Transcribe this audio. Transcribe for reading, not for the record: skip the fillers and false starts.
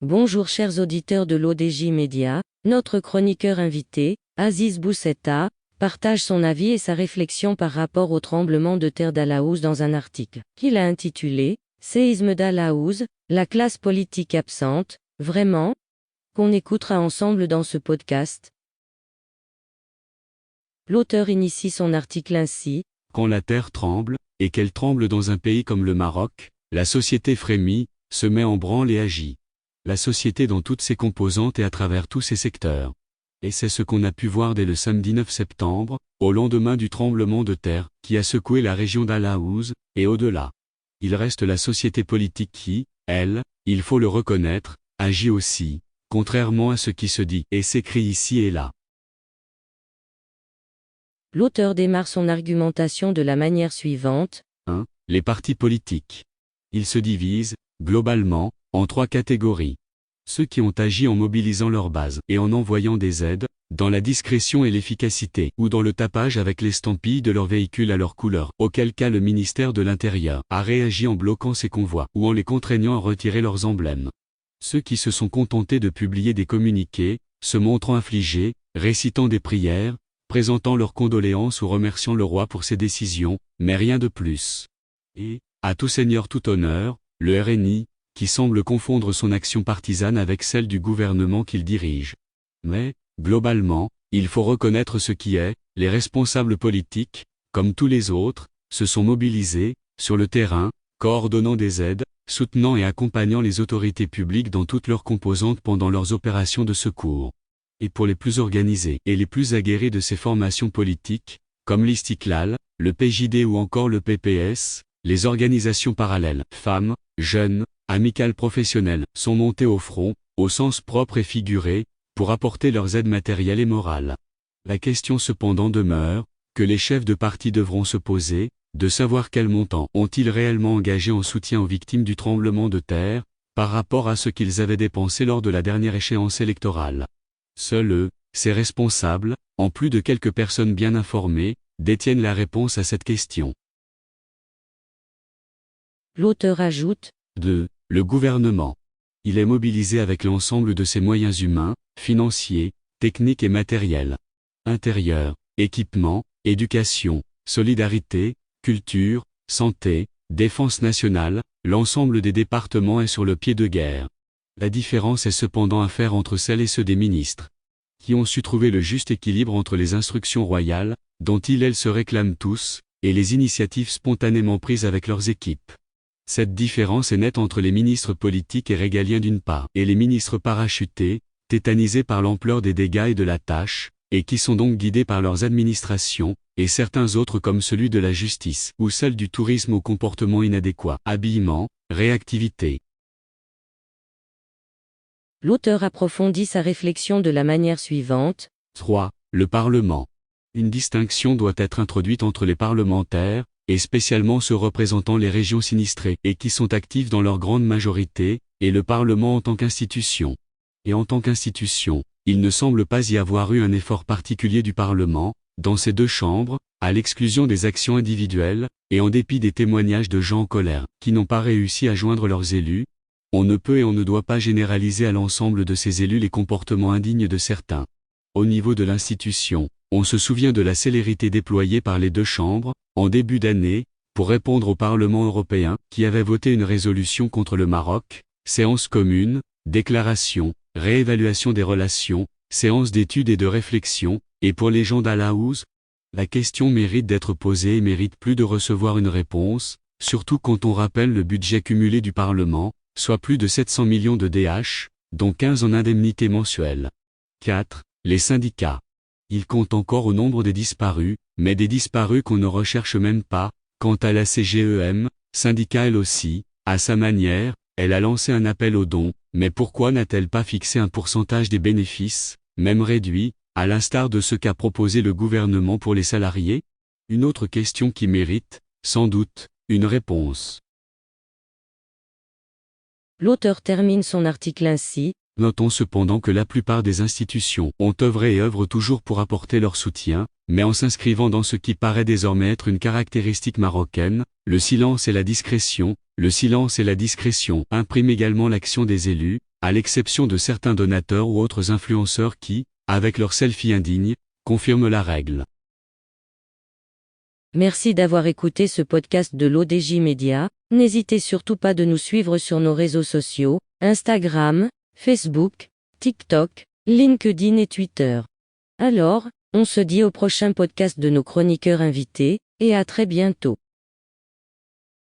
Bonjour chers auditeurs de l'ODJ Média, notre chroniqueur invité, Aziz Boussetta, partage son avis et sa réflexion par rapport au tremblement de terre d'Alaouz dans un article qu'il a intitulé « Séisme d'Alaouz, la classe politique absente, vraiment ?» qu'on écoutera ensemble dans ce podcast. L'auteur initie son article ainsi. Quand la terre tremble, et qu'elle tremble dans un pays comme le Maroc, la société frémit, se met en branle et agit. La société dans toutes ses composantes et à travers tous ses secteurs. Et c'est ce qu'on a pu voir dès le samedi 9 septembre, au lendemain du tremblement de terre, qui a secoué la région d'Alaouz, et au-delà. Il reste la société politique qui, elle, il faut le reconnaître, agit aussi, contrairement à ce qui se dit et s'écrit ici et là. L'auteur démarre son argumentation de la manière suivante. 1. Les partis politiques. Ils se divisent, globalement, en 3 catégories. Ceux qui ont agi en mobilisant leur base et en envoyant des aides, dans la discrétion et l'efficacité, ou dans le tapage avec l'estampille de leur véhicule à leur couleur, auquel cas le ministère de l'Intérieur a réagi en bloquant ces convois ou en les contraignant à retirer leurs emblèmes. Ceux qui se sont contentés de publier des communiqués, se montrant affligés, récitant des prières, présentant leurs condoléances ou remerciant le roi pour ses décisions, mais rien de plus. Et, à tout seigneur tout honneur, le RNI, qui semble confondre son action partisane avec celle du gouvernement qu'il dirige. Mais, globalement, il faut reconnaître ce qui est, les responsables politiques, comme tous les autres, se sont mobilisés, sur le terrain, coordonnant des aides, soutenant et accompagnant les autorités publiques dans toutes leurs composantes pendant leurs opérations de secours. Et pour les plus organisés et les plus aguerris de ces formations politiques, comme l'Istiklal, le PJD ou encore le PPS, les organisations parallèles, femmes, jeunes, amicales professionnelles, sont montées au front, au sens propre et figuré, pour apporter leurs aides matérielles et morales. La question cependant demeure, que les chefs de parti devront se poser, de savoir quel montant ont-ils réellement engagé en soutien aux victimes du tremblement de terre, par rapport à ce qu'ils avaient dépensé lors de la dernière échéance électorale. Seuls eux, ces responsables, en plus de quelques personnes bien informées, détiennent la réponse à cette question. L'auteur ajoute. 2. Le gouvernement. Il est mobilisé avec l'ensemble de ses moyens humains, financiers, techniques et matériels. Intérieur, équipement, éducation, solidarité, culture, santé, défense nationale, l'ensemble des départements est sur le pied de guerre. La différence est cependant à faire entre celles et ceux des ministres, qui ont su trouver le juste équilibre entre les instructions royales, dont elles se réclament tous, et les initiatives spontanément prises avec leurs équipes. Cette différence est nette entre les ministres politiques et régaliens d'une part, et les ministres parachutés, tétanisés par l'ampleur des dégâts et de la tâche, et qui sont donc guidés par leurs administrations, et certains autres comme celui de la justice, ou celle du tourisme au comportement inadéquat, habillement, réactivité. L'auteur approfondit sa réflexion de la manière suivante. 3. Le Parlement. Une distinction doit être introduite entre les parlementaires, et spécialement ceux représentant les régions sinistrées, et qui sont actifs dans leur grande majorité, et le Parlement en tant qu'institution. Et en tant qu'institution, il ne semble pas y avoir eu un effort particulier du Parlement, dans ces 2 chambres, à l'exclusion des actions individuelles, et en dépit des témoignages de gens en colère, qui n'ont pas réussi à joindre leurs élus. On ne peut et on ne doit pas généraliser à l'ensemble de ces élus les comportements indignes de certains. Au niveau de l'institution, on se souvient de la célérité déployée par les 2 chambres, en début d'année, pour répondre au Parlement européen, qui avait voté une résolution contre le Maroc, séance commune, déclaration, réévaluation des relations, séance d'études et de réflexion, et pour les gens d'Alaouz, la question mérite d'être posée et mérite plus de recevoir une réponse, surtout quand on rappelle le budget cumulé du Parlement, soit plus de 700 millions de DH, dont 15 en indemnités mensuelles. 4. Les syndicats. Ils comptent encore au nombre des disparus, mais des disparus qu'on ne recherche même pas. Quant à la CGEM, syndicat elle aussi, à sa manière, elle a lancé un appel aux dons, mais pourquoi n'a-t-elle pas fixé un pourcentage des bénéfices, même réduit, à l'instar de ce qu'a proposé le gouvernement pour les salariés? Une autre question qui mérite, sans doute, une réponse. L'auteur termine son article ainsi. Notons cependant que la plupart des institutions ont œuvré et œuvrent toujours pour apporter leur soutien, mais en s'inscrivant dans ce qui paraît désormais être une caractéristique marocaine, le silence et la discrétion. Le silence et la discrétion impriment également l'action des élus, à l'exception de certains donateurs ou autres influenceurs qui, avec leur selfie indigne, confirment la règle. Merci d'avoir écouté ce podcast de l'ODJ Média. N'hésitez surtout pas de nous suivre sur nos réseaux sociaux, Instagram, Facebook, TikTok, LinkedIn et Twitter. Alors, on se dit au prochain podcast de nos chroniqueurs invités, et à très bientôt.